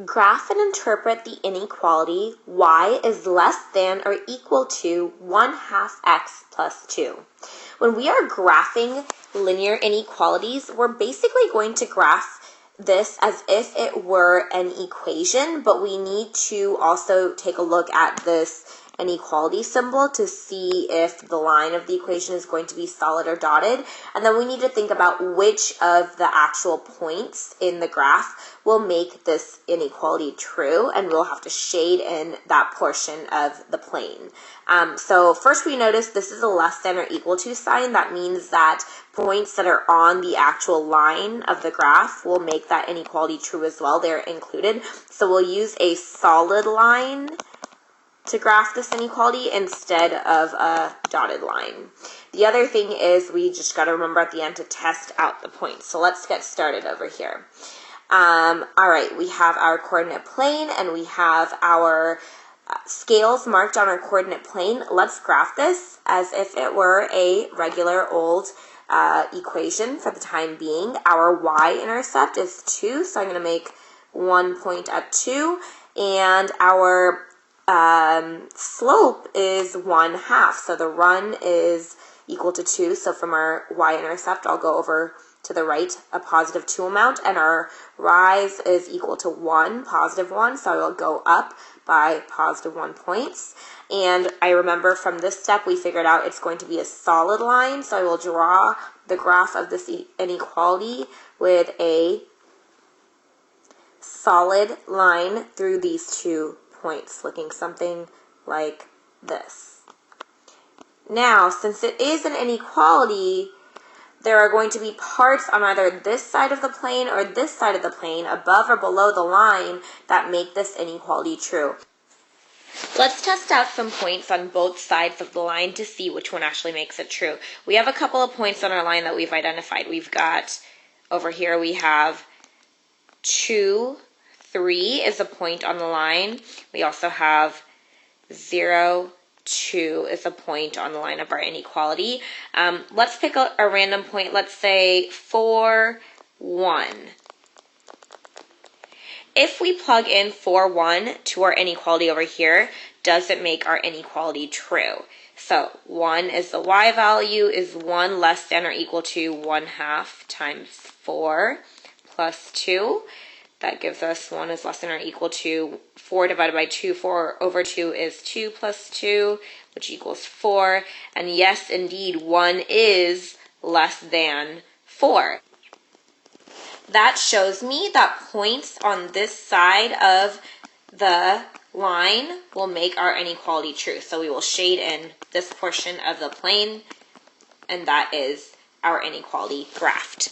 Graph and interpret the inequality y is less than or equal to 1/2 x plus 2. When we are graphing linear inequalities, we're basically going to graph this as if it were an equation, but we need to also take a look at this inequality symbol to see if the line of the equation is going to be solid or dotted. And then we need to think about which of the actual points in the graph will make this inequality true, and we'll have to shade in that portion of the plane. So first we notice this is a less than or equal to sign. That means that points that are on the actual line of the graph will make that inequality true as well. They're included. So we'll use a solid line to graph this inequality instead of a dotted line. The other thing is we just got to remember at the end to test out the points. So let's get started over here. All right, we have our coordinate plane and we have our scales marked on our coordinate plane. Let's graph this as if it were a regular old equation for the time being. Our y-intercept is 2, so I'm going to make 1 point at 2, and our slope is 1/2, so the run is equal to 2, so from our y-intercept I'll go over to the right a positive 2 amount, and our rise is equal to 1, positive 1, so I will go up by positive 1 points. And I remember from this step we figured out it's going to be a solid line, so I will draw the graph of this inequality with a solid line through these 2 points, looking something like this. Now, since it is an inequality, there are going to be parts on either this side of the plane or this side of the plane, above or below the line, that make this inequality true. Let's test out some points on both sides of the line to see which one actually makes it true. We have a couple of points on our line that we've identified. We've got, over here we have 2, 3 is a point on the line. We also have 0, 2 is a point on the line of our inequality. Let's pick a random point. Let's say 4, 1. If we plug in 4, 1 to our inequality over here, does it make our inequality true? So 1 is the y value, is 1 less than or equal to 1/2 times 4 plus 2. That gives us 1 is less than or equal to 4 divided by 2. 4 over 2 is 2 plus 2, which equals 4. And yes, indeed, 1 is less than 4. That shows me that points on this side of the line will make our inequality true. So we will shade in this portion of the plane, and that is our inequality graphed.